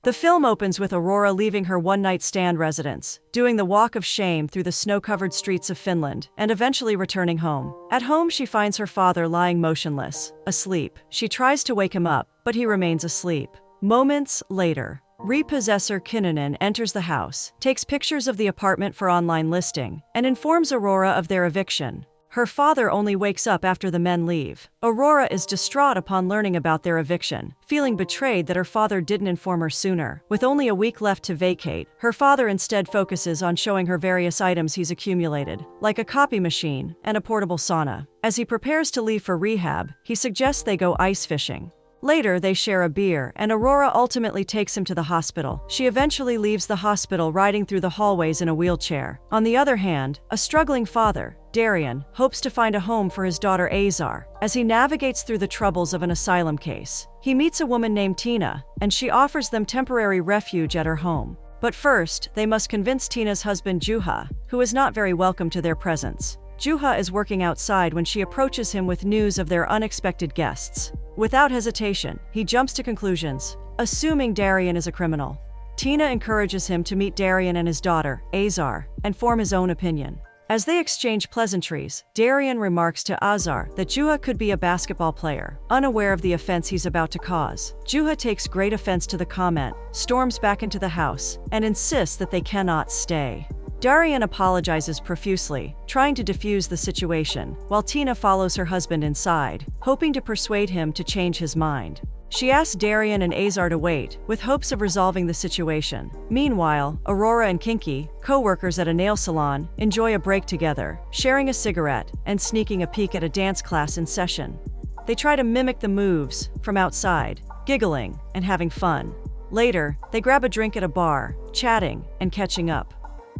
The film opens with Aurora leaving her one-night-stand residence, doing the walk of shame through the snow-covered streets of Finland, and eventually returning home. At home, she finds her father lying motionless, asleep. She tries to wake him up, but he remains asleep. Moments later, repossessor Kinnunen enters the house, takes pictures of the apartment for online listing, and informs Aurora of their eviction. Her father only wakes up after the men leave. Aurora is distraught upon learning about their eviction, feeling betrayed that her father didn't inform her sooner. With only a week left to vacate, her father instead focuses on showing her various items he's accumulated, like a copy machine and a portable sauna. As he prepares to leave for rehab, he suggests they go ice fishing. Later, they share a beer, and Aurora ultimately takes him to the hospital. She eventually leaves the hospital riding through the hallways in a wheelchair. On the other hand, a struggling father, Daren, hopes to find a home for his daughter Azar. As he navigates through the troubles of an asylum case, he meets a woman named Tina, and she offers them temporary refuge at her home. But first, they must convince Tina's husband Juha, who is not very welcome to their presence. Juha is working outside when she approaches him with news of their unexpected guests. Without hesitation, he jumps to conclusions, assuming Daren is a criminal. Tina encourages him to meet Daren and his daughter, Azar, and form his own opinion. As they exchange pleasantries, Daren remarks to Azar that Juha could be a basketball player, unaware of the offense he's about to cause. Juha takes great offense to the comment, storms back into the house, and insists that they cannot stay. Daren apologizes profusely, trying to defuse the situation, while Tina follows her husband inside, hoping to persuade him to change his mind. She asks Daren and Azar to wait, with hopes of resolving the situation. Meanwhile, Aurora and Kinky, co-workers at a nail salon, enjoy a break together, sharing a cigarette and sneaking a peek at a dance class in session. They try to mimic the moves from outside, giggling and having fun. Later, they grab a drink at a bar, chatting and catching up.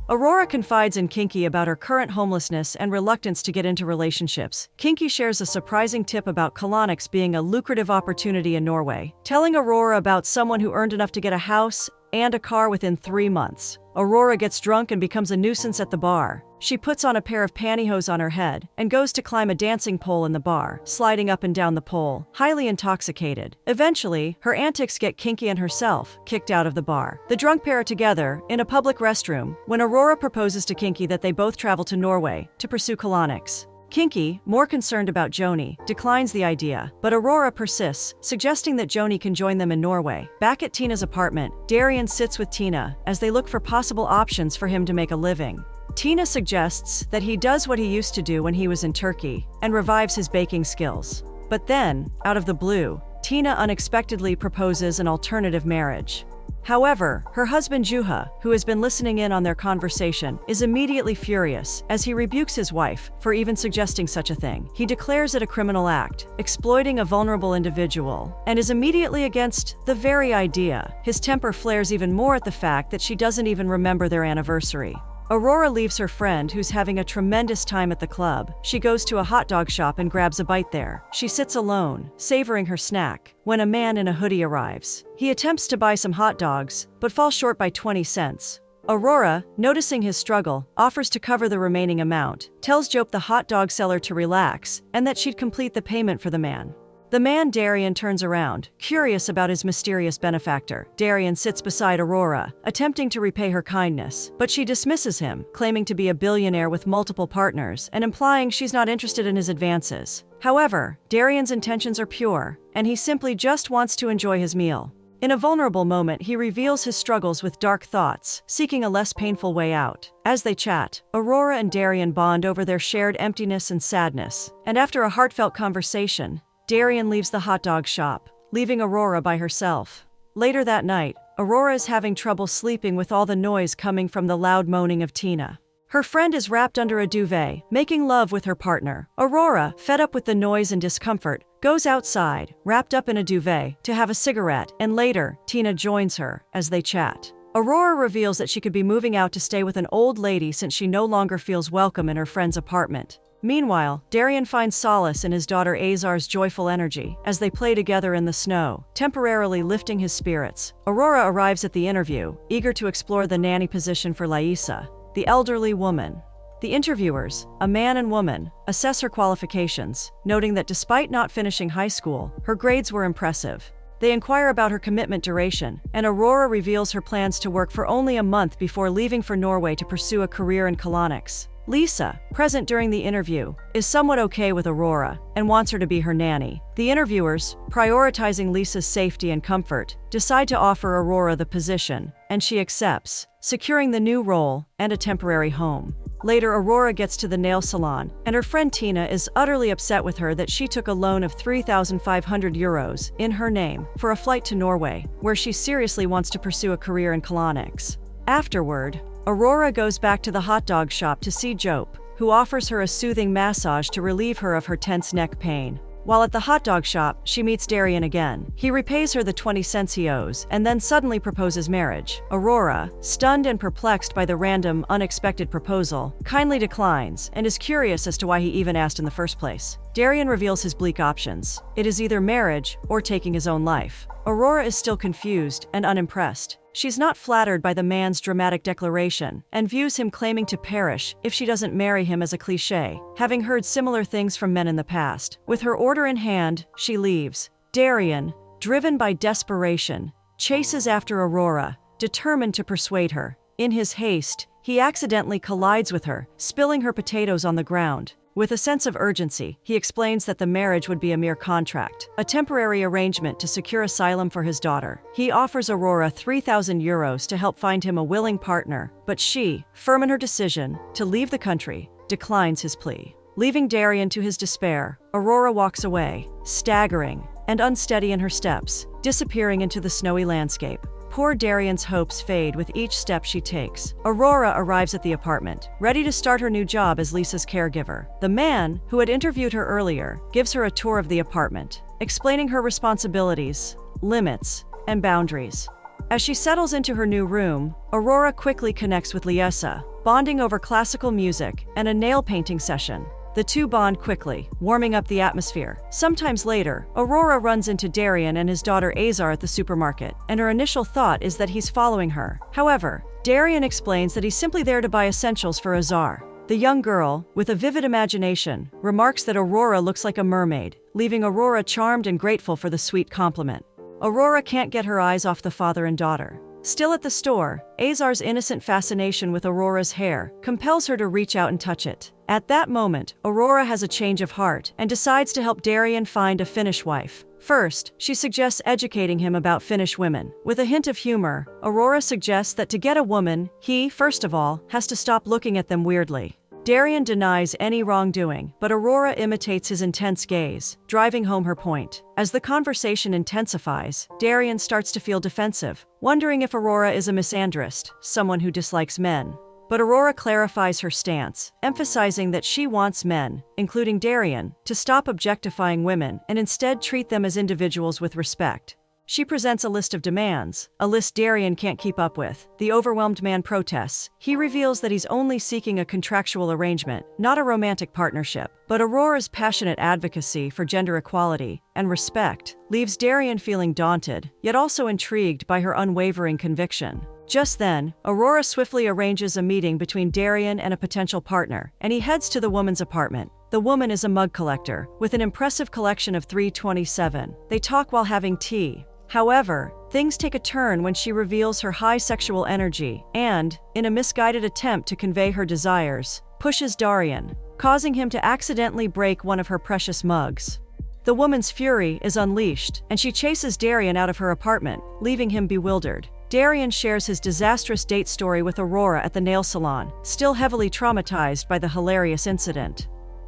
Aurora confides in Kinky about her current homelessness and reluctance to get into relationships. Kinky shares a surprising tip about colonics being a lucrative opportunity in Norway, telling Aurora about someone who earned enough to get a house and a car within 3 months. Aurora gets drunk and becomes a nuisance at the bar. She puts on a pair of pantyhose on her head and goes to climb a dancing pole in the bar, sliding up and down the pole, highly intoxicated. Eventually, her antics get Kinky and herself kicked out of the bar. The drunk pair are together in a public restroom when Aurora proposes to Kinky that they both travel to Norway to pursue colonics. Kinky, more concerned about Joni, declines the idea, but Aurora persists, suggesting that Joni can join them in Norway. Back at Tina's apartment, Daren sits with Tina as they look for possible options for him to make a living. Tina suggests that he does what he used to do when he was in Turkey and revives his baking skills. But then, out of the blue, Tina unexpectedly proposes an alternative marriage. However, her husband Juha, who has been listening in on their conversation, is immediately furious as he rebukes his wife for even suggesting such a thing. He declares it a criminal act, exploiting a vulnerable individual, and is immediately against the very idea. His temper flares even more at the fact that she doesn't even remember their anniversary. Aurora leaves her friend who's having a tremendous time at the club. She goes to a hot dog shop and grabs a bite there. She sits alone, savoring her snack, when a man in a hoodie arrives. He attempts to buy some hot dogs, but falls short by 20 cents. Aurora, noticing his struggle, offers to cover the remaining amount, tells Jope the hot dog seller to relax, and that she'd complete the payment for the man. The man Daren turns around, curious about his mysterious benefactor. Daren sits beside Aurora, attempting to repay her kindness, but she dismisses him, claiming to be a billionaire with multiple partners and implying she's not interested in his advances. However, Daren's intentions are pure, and he simply just wants to enjoy his meal. In a vulnerable moment, he reveals his struggles with dark thoughts, seeking a less painful way out. As they chat, Aurora and Daren bond over their shared emptiness and sadness, and after a heartfelt conversation, Daren leaves the hot dog shop, leaving Aurora by herself. Later that night, Aurora is having trouble sleeping with all the noise coming from the loud moaning of Tina. Her friend is wrapped under a duvet, making love with her partner. Aurora, fed up with the noise and discomfort, goes outside, wrapped up in a duvet, to have a cigarette, and later, Tina joins her as they chat. Aurora reveals that she could be moving out to stay with an old lady since she no longer feels welcome in her friend's apartment. Meanwhile, Daren finds solace in his daughter Azar's joyful energy as they play together in the snow, temporarily lifting his spirits. Aurora arrives at the interview, eager to explore the nanny position for Laisa, the elderly woman. The interviewers, a man and woman, assess her qualifications, noting that despite not finishing high school, her grades were impressive. They inquire about her commitment duration, and Aurora reveals her plans to work for only a month before leaving for Norway to pursue a career in colonics. Lisa, present during the interview, is somewhat okay with Aurora and wants her to be her nanny. The interviewers, prioritizing Lisa's safety and comfort, decide to offer Aurora the position, and she accepts, securing the new role and a temporary home. Later, Aurora gets to the nail salon, and her friend Tina is utterly upset with her that she took a loan of 3,500 euros in her name for a flight to Norway, where she seriously wants to pursue a career in colonics. Afterward, Aurora goes back to the hot dog shop to see Jope, who offers her a soothing massage to relieve her of her tense neck pain. While at the hot dog shop, she meets Daren again. He repays her the 20 cents he owes, and then suddenly proposes marriage. Aurora, stunned and perplexed by the random, unexpected proposal, kindly declines and is curious as to why he even asked in the first place. Daren reveals his bleak options. It is either marriage or taking his own life. Aurora is still confused and unimpressed. She's not flattered by the man's dramatic declaration and views him claiming to perish if she doesn't marry him as a cliché, having heard similar things from men in the past. With her order in hand, she leaves. Daren, driven by desperation, chases after Aurora, determined to persuade her. In his haste, he accidentally collides with her, spilling her potatoes on the ground. With a sense of urgency, he explains that the marriage would be a mere contract, a temporary arrangement to secure asylum for his daughter. He offers Aurora 3,000 euros to help find him a willing partner, but she, firm in her decision to leave the country, declines his plea. Leaving Daren to his despair, Aurora walks away, staggering and unsteady in her steps, disappearing into the snowy landscape. Poor Daren's hopes fade with each step she takes. Aurora arrives at the apartment, ready to start her new job as Lisa's caregiver. The man, who had interviewed her earlier, gives her a tour of the apartment, explaining her responsibilities, limits, and boundaries. As she settles into her new room, Aurora quickly connects with Lisa, bonding over classical music and a nail painting session. The two bond quickly, warming up the atmosphere. Sometimes later, Aurora runs into Daren and his daughter Azar at the supermarket, and her initial thought is that he's following her. However, Daren explains that he's simply there to buy essentials for Azar. The young girl, with a vivid imagination, remarks that Aurora looks like a mermaid, leaving Aurora charmed and grateful for the sweet compliment. Aurora can't get her eyes off the father and daughter. Still at the store, Azar's innocent fascination with Aurora's hair compels her to reach out and touch it. At that moment, Aurora has a change of heart and decides to help Daren find a Finnish wife. First, she suggests educating him about Finnish women. With a hint of humor, Aurora suggests that to get a woman, he, first of all, has to stop looking at them weirdly. Daren denies any wrongdoing, but Aurora imitates his intense gaze, driving home her point. As the conversation intensifies, Daren starts to feel defensive, wondering if Aurora is a misandrist, someone who dislikes men. But Aurora clarifies her stance, emphasizing that she wants men, including Daren, to stop objectifying women and instead treat them as individuals with respect. She presents a list of demands, a list Daren can't keep up with. The overwhelmed man protests. He reveals that he's only seeking a contractual arrangement, not a romantic partnership. But Aurora's passionate advocacy for gender equality and respect leaves Daren feeling daunted, yet also intrigued by her unwavering conviction. Just then, Aurora swiftly arranges a meeting between Daren and a potential partner, and he heads to the woman's apartment. The woman is a mug collector, with an impressive collection of 327. They talk while having tea. However, things take a turn when she reveals her high sexual energy and, in a misguided attempt to convey her desires, pushes Daren, causing him to accidentally break one of her precious mugs. The woman's fury is unleashed, and she chases Daren out of her apartment, leaving him bewildered. Daren shares his disastrous date story with Aurora at the nail salon, still heavily traumatized by the hilarious incident.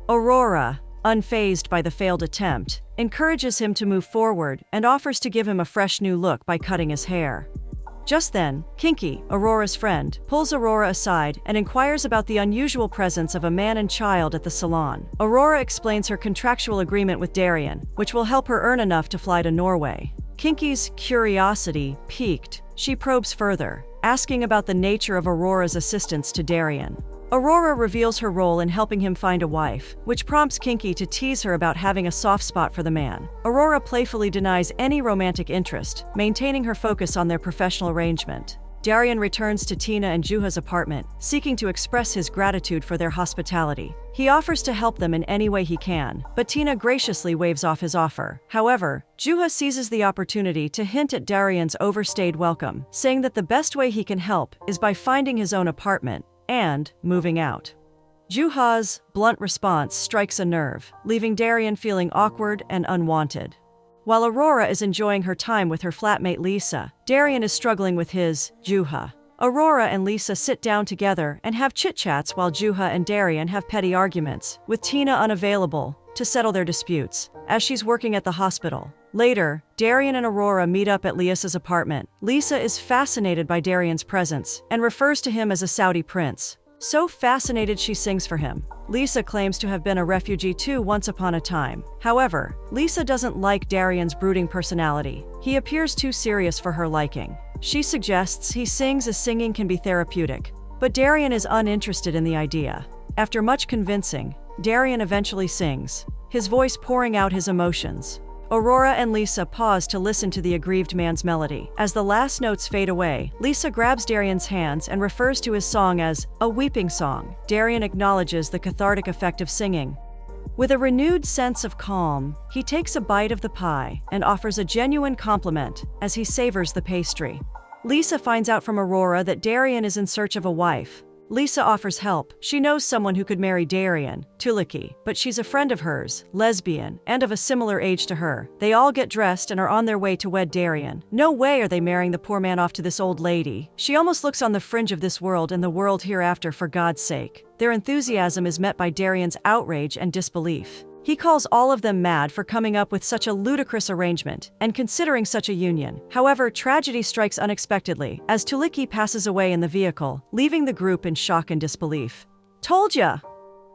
Aurora, unfazed by the failed attempt, encourages him to move forward and offers to give him a fresh new look by cutting his hair. Just then, Kinky, Aurora's friend, pulls Aurora aside and inquires about the unusual presence of a man and child at the salon. Aurora explains her contractual agreement with Daren, which will help her earn enough to fly to Norway. Kinky's curiosity piqued. She probes further, asking about the nature of Aurora's assistance to Daren. Aurora reveals her role in helping him find a wife, which prompts Kinky to tease her about having a soft spot for the man. Aurora playfully denies any romantic interest, maintaining her focus on their professional arrangement. Daren returns to Tina and Juha's apartment, seeking to express his gratitude for their hospitality. He offers to help them in any way he can, but Tina graciously waves off his offer. However, Juha seizes the opportunity to hint at Daren's overstayed welcome, saying that the best way he can help is by finding his own apartment and moving out. Juha's blunt response strikes a nerve, leaving Daren feeling awkward and unwanted. While Aurora is enjoying her time with her flatmate Lisa, Daren is struggling with his Juha. Aurora and Lisa sit down together and have chit-chats while Juha and Daren have petty arguments, with Tina unavailable to settle their disputes, as she's working at the hospital. Later, Daren and Aurora meet up at Lisa's apartment. Lisa is fascinated by Daren's presence and refers to him as a Saudi prince. So fascinated she sings for him. Lisa claims to have been a refugee too once upon a time. However, Lisa doesn't like Daren's brooding personality. He appears too serious for her liking. She suggests he sings as singing can be therapeutic, but Daren is uninterested in the idea. After much convincing, Daren eventually sings, his voice pouring out his emotions. Aurora and Lisa pause to listen to the aggrieved man's melody. As the last notes fade away, Lisa grabs Daren's hands and refers to his song as a weeping song. Daren acknowledges the cathartic effect of singing. With a renewed sense of calm, he takes a bite of the pie and offers a genuine compliment as he savors the pastry. Lisa finds out from Aurora that Daren is in search of a wife. Lisa offers help. She knows someone who could marry Daren, Tuliki, but she's a friend of hers, lesbian, and of a similar age to her. They all get dressed and are on their way to wed Daren. No way are they marrying the poor man off to this old lady. She almost looks on the fringe of this world and the world hereafter, for God's sake. Their enthusiasm is met by Daren's outrage and disbelief. He calls all of them mad for coming up with such a ludicrous arrangement and considering such a union. However, tragedy strikes unexpectedly as Tuliki passes away in the vehicle, leaving the group in shock and disbelief. Told ya!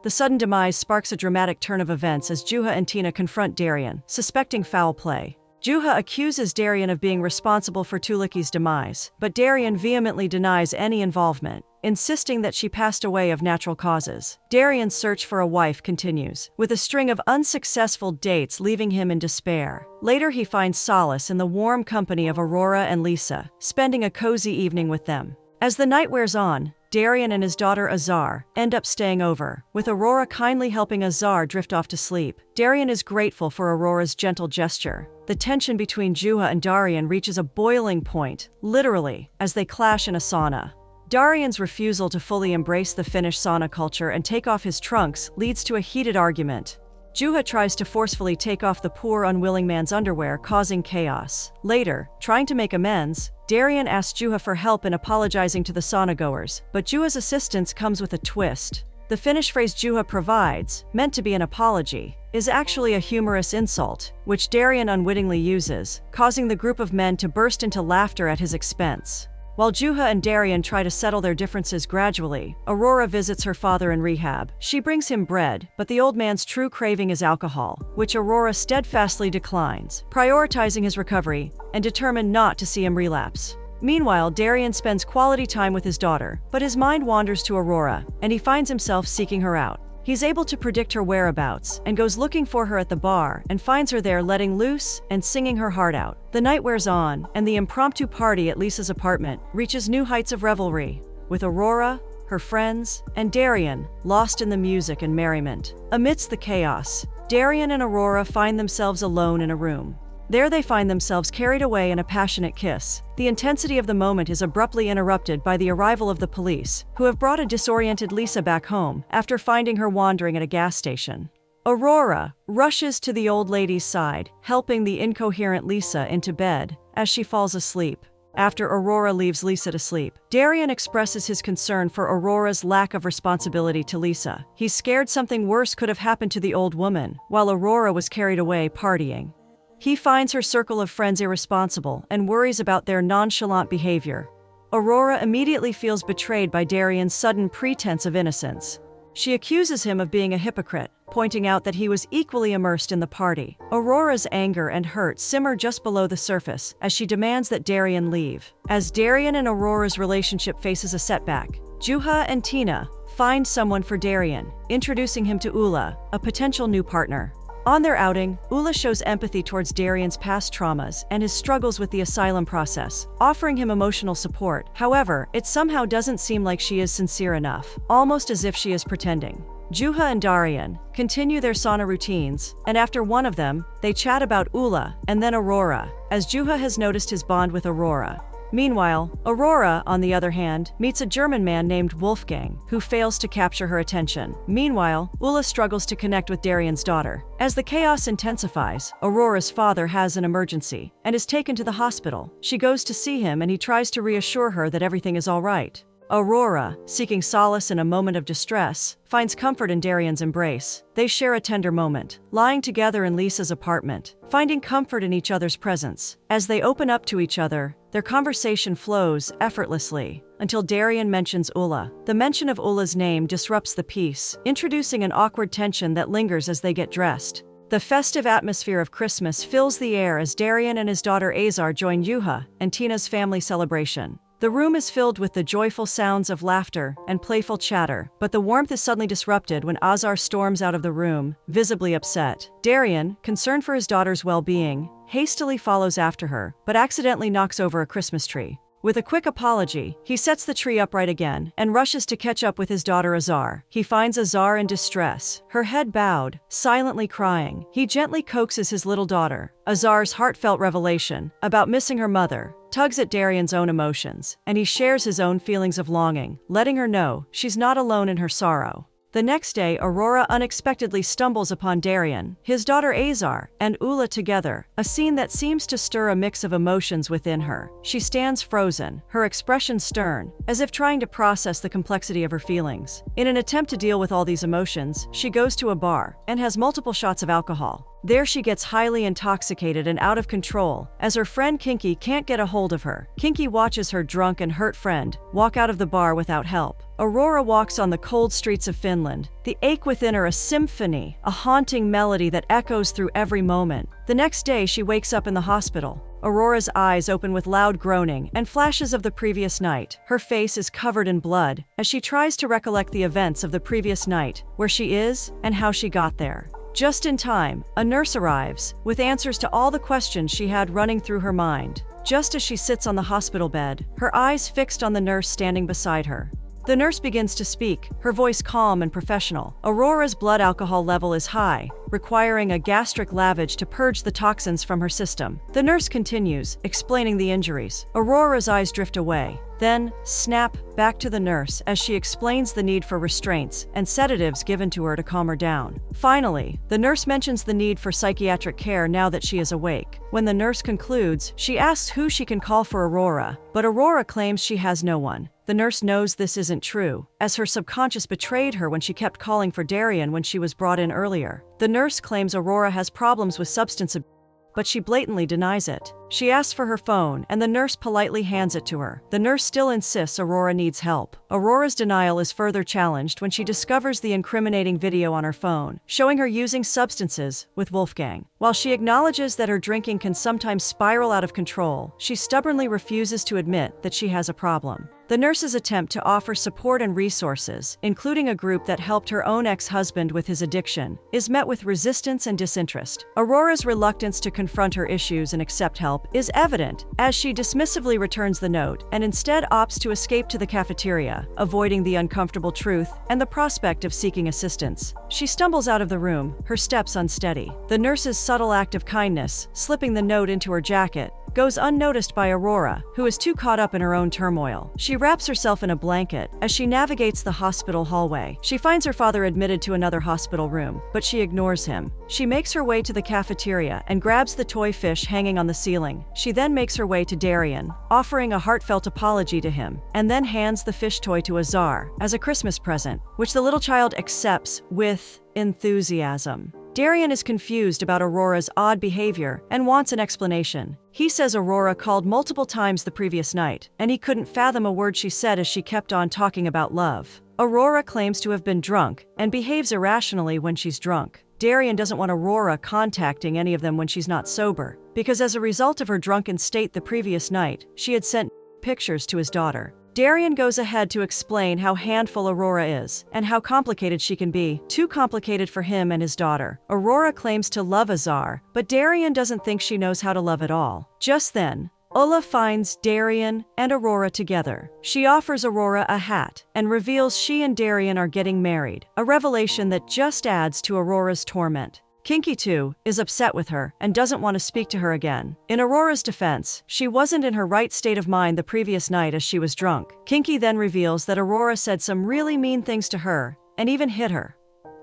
The sudden demise sparks a dramatic turn of events as Juha and Tina confront Daren, suspecting foul play. Juha accuses Daren of being responsible for Tuliki's demise, but Daren vehemently denies any involvement, insisting that she passed away of natural causes. Daren's search for a wife continues, with a string of unsuccessful dates leaving him in despair. Later he finds solace in the warm company of Aurora and Lisa, spending a cozy evening with them. As the night wears on, Daren and his daughter Azar end up staying over, with Aurora kindly helping Azar drift off to sleep. Daren is grateful for Aurora's gentle gesture. The tension between Juha and Daren reaches a boiling point, literally, as they clash in a sauna. Daren's refusal to fully embrace the Finnish sauna culture and take off his trunks leads to a heated argument. Juha tries to forcefully take off the poor, unwilling man's underwear, causing chaos. Later, trying to make amends, Daren asks Juha for help in apologizing to the sauna-goers, but Juha's assistance comes with a twist. The Finnish phrase Juha provides, meant to be an apology, is actually a humorous insult, which Daren unwittingly uses, causing the group of men to burst into laughter at his expense. While Juha and Daren try to settle their differences gradually, Aurora visits her father in rehab. She brings him bread, but the old man's true craving is alcohol, which Aurora steadfastly declines, prioritizing his recovery and determined not to see him relapse. Meanwhile, Daren spends quality time with his daughter, but his mind wanders to Aurora, and he finds himself seeking her out. He's able to predict her whereabouts and goes looking for her at the bar and finds her there letting loose and singing her heart out. The night wears on, and the impromptu party at Lisa's apartment reaches new heights of revelry, with Aurora, her friends, and Daren lost in the music and merriment. Amidst the chaos, Daren and Aurora find themselves alone in a room. There they find themselves carried away in a passionate kiss. The intensity of the moment is abruptly interrupted by the arrival of the police, who have brought a disoriented Lisa back home after finding her wandering at a gas station. Aurora rushes to the old lady's side, helping the incoherent Lisa into bed as she falls asleep. After Aurora leaves Lisa to sleep, Daren expresses his concern for Aurora's lack of responsibility to Lisa. He's scared something worse could have happened to the old woman, while Aurora was carried away partying. He finds her circle of friends irresponsible and worries about their nonchalant behavior. Aurora immediately feels betrayed by Daren's sudden pretense of innocence. She accuses him of being a hypocrite, pointing out that he was equally immersed in the party. Aurora's anger and hurt simmer just below the surface as she demands that Daren leave. As Daren and Aurora's relationship faces a setback, Juha and Tina find someone for Daren, introducing him to Ula, a potential new partner. On their outing, Ula shows empathy towards Darien's past traumas and his struggles with the asylum process, offering him emotional support. However, it somehow doesn't seem like she is sincere enough, almost as if she is pretending. Juha and Daren continue their sauna routines, and after one of them, they chat about Ula and then Aurora, as Juha has noticed his bond with Aurora. Meanwhile, Aurora, on the other hand, meets a German man named Wolfgang, who fails to capture her attention. Meanwhile, Ula struggles to connect with Darien's daughter. As the chaos intensifies, Aurora's father has an emergency and is taken to the hospital. She goes to see him and he tries to reassure her that everything is all right. Aurora, seeking solace in a moment of distress, finds comfort in Darien's embrace. They share a tender moment, lying together in Lisa's apartment, finding comfort in each other's presence. As they open up to each other, their conversation flows effortlessly, until Daren mentions Ula. The mention of Ula's name disrupts the peace, introducing an awkward tension that lingers as they get dressed. The festive atmosphere of Christmas fills the air as Daren and his daughter Azar join Juha and Tina's family celebration. The room is filled with the joyful sounds of laughter and playful chatter, but the warmth is suddenly disrupted when Azar storms out of the room, visibly upset. Daren, concerned for his daughter's well-being, hastily follows after her, but accidentally knocks over a Christmas tree. With a quick apology, he sets the tree upright again and rushes to catch up with his daughter Azar. He finds Azar in distress, her head bowed, silently crying. He gently coaxes his little daughter. Azar's heartfelt revelation about missing her mother tugs at Darien's own emotions, and he shares his own feelings of longing, letting her know she's not alone in her sorrow. The next day, Aurora unexpectedly stumbles upon Daren, his daughter Azar, and Ula together, a scene that seems to stir a mix of emotions within her. She stands frozen, her expression stern, as if trying to process the complexity of her feelings. In an attempt to deal with all these emotions, she goes to a bar and has multiple shots of alcohol. There she gets highly intoxicated and out of control, as her friend Kinky can't get a hold of her. Kinky watches her drunk and hurt friend walk out of the bar without help. Aurora walks on the cold streets of Finland, the ache within her a symphony, a haunting melody that echoes through every moment. The next day she wakes up in the hospital. Aurora's eyes open with loud groaning and flashes of the previous night. Her face is covered in blood as she tries to recollect the events of the previous night, where she is and how she got there. Just in time, a nurse arrives, with answers to all the questions she had running through her mind. Just as she sits on the hospital bed, her eyes fixed on the nurse standing beside her. The nurse begins to speak, her voice calm and professional. Aurora's blood alcohol level is high, requiring a gastric lavage to purge the toxins from her system. The nurse continues, explaining the injuries. Aurora's eyes drift away, then snap back to the nurse as she explains the need for restraints and sedatives given to her to calm her down. Finally, the nurse mentions the need for psychiatric care now that she is awake. When the nurse concludes, she asks who she can call for Aurora, but Aurora claims she has no one. The nurse knows this isn't true, as her subconscious betrayed her when she kept calling for Daren when she was brought in earlier. The nurse claims Aurora has problems with substance abuse, but she blatantly denies it. She asks for her phone, and the nurse politely hands it to her. The nurse still insists Aurora needs help. Aurora's denial is further challenged when she discovers the incriminating video on her phone, showing her using substances with Wolfgang. While she acknowledges that her drinking can sometimes spiral out of control, she stubbornly refuses to admit that she has a problem. The nurse's attempt to offer support and resources, including a group that helped her own ex-husband with his addiction, is met with resistance and disinterest. Aurora's reluctance to confront her issues and accept help is evident, as she dismissively returns the note and instead opts to escape to the cafeteria, avoiding the uncomfortable truth and the prospect of seeking assistance. She stumbles out of the room, her steps unsteady. The nurse's subtle act of kindness, slipping the note into her jacket, goes unnoticed by Aurora, who is too caught up in her own turmoil. She wraps herself in a blanket as she navigates the hospital hallway. She finds her father admitted to another hospital room, but she ignores him. She makes her way to the cafeteria and grabs the toy fish hanging on the ceiling. She then makes her way to Daren, offering a heartfelt apology to him, and then hands the fish toy to Azar as a Christmas present, which the little child accepts with enthusiasm. Daren is confused about Aurora's odd behavior and wants an explanation. He says Aurora called multiple times the previous night, and he couldn't fathom a word she said as she kept on talking about love. Aurora claims to have been drunk and behaves irrationally when she's drunk. Daren doesn't want Aurora contacting any of them when she's not sober, because as a result of her drunken state the previous night, she had sent pictures to his daughter. Daren goes ahead to explain how handful Aurora is, and how complicated she can be, too complicated for him and his daughter. Aurora claims to love Azar, but Daren doesn't think she knows how to love at all. Just then, Ulla finds Daren and Aurora together. She offers Aurora a hat and reveals she and Daren are getting married, a revelation that just adds to Aurora's torment. Kinky, too, is upset with her and doesn't want to speak to her again. In Aurora's defense, she wasn't in her right state of mind the previous night as she was drunk. Kinky then reveals that Aurora said some really mean things to her and even hit her.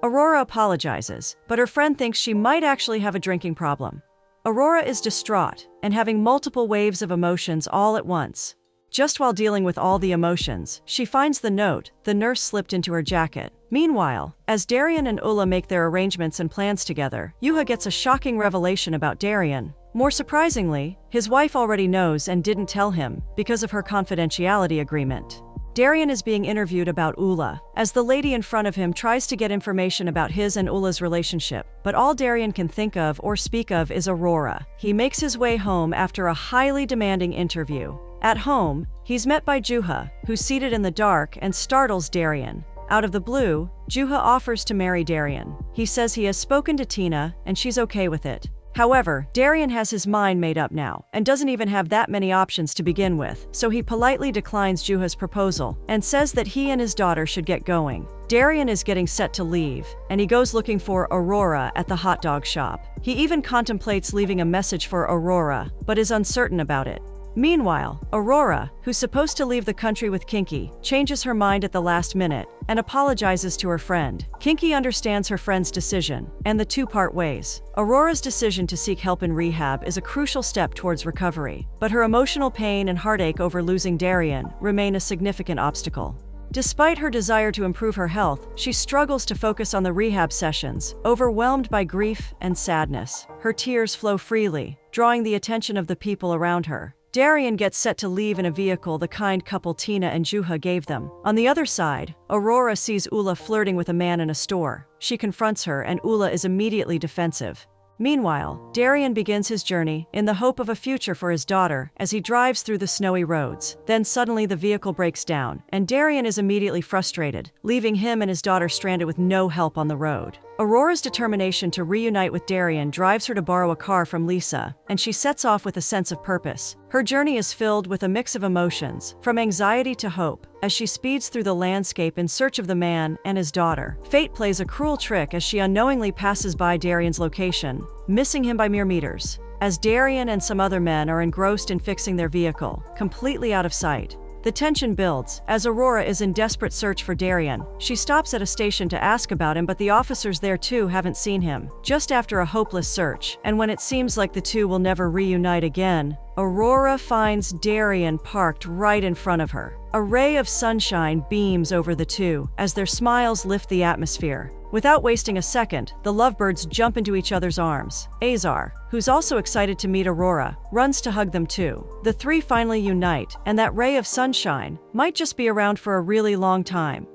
Aurora apologizes, but her friend thinks she might actually have a drinking problem. Aurora is distraught and having multiple waves of emotions all at once. Just while dealing with all the emotions, she finds the note the nurse slipped into her jacket. Meanwhile, as Daren and Ulla make their arrangements and plans together, Yuha gets a shocking revelation about Daren. More surprisingly, his wife already knows and didn't tell him because of her confidentiality agreement. Daren is being interviewed about Ulla, as the lady in front of him tries to get information about his and Ulla's relationship, but all Daren can think of or speak of is Aurora. He makes his way home after a highly demanding interview. At home, he's met by Juha, who's seated in the dark and startles Daren. Out of the blue, Juha offers to marry Daren. He says he has spoken to Tina and she's okay with it. However, Daren has his mind made up now and doesn't even have that many options to begin with, so he politely declines Juha's proposal and says that he and his daughter should get going. Daren is getting set to leave, and he goes looking for Aurora at the hot dog shop. He even contemplates leaving a message for Aurora, but is uncertain about it. Meanwhile, Aurora, who's supposed to leave the country with Kinky, changes her mind at the last minute and apologizes to her friend. Kinky understands her friend's decision, and the two part ways. Aurora's decision to seek help in rehab is a crucial step towards recovery, but her emotional pain and heartache over losing Daren remain a significant obstacle. Despite her desire to improve her health, she struggles to focus on the rehab sessions, overwhelmed by grief and sadness. Her tears flow freely, drawing the attention of the people around her. Daren gets set to leave in a vehicle the kind couple Tina and Juha gave them. On the other side, Aurora sees Ulla flirting with a man in a store. She confronts her and Ulla is immediately defensive. Meanwhile, Daren begins his journey in the hope of a future for his daughter as he drives through the snowy roads. Then suddenly the vehicle breaks down, and Daren is immediately frustrated, leaving him and his daughter stranded with no help on the road. Aurora's determination to reunite with Daren drives her to borrow a car from Lisa, and she sets off with a sense of purpose. Her journey is filled with a mix of emotions, from anxiety to hope, as she speeds through the landscape in search of the man and his daughter. Fate plays a cruel trick as she unknowingly passes by Daren's location, missing him by mere meters. As Daren and some other men are engrossed in fixing their vehicle, completely out of sight, the tension builds as Aurora is in desperate search for Daren. She stops at a station to ask about him, but the officers there too haven't seen him. Just after a hopeless search, and when it seems like the two will never reunite again, Aurora finds Daren parked right in front of her. A ray of sunshine beams over the two as their smiles lift the atmosphere. Without wasting a second, the lovebirds jump into each other's arms. Azar, who's also excited to meet Aurora, runs to hug them too. The three finally unite, and that ray of sunshine might just be around for a really long time.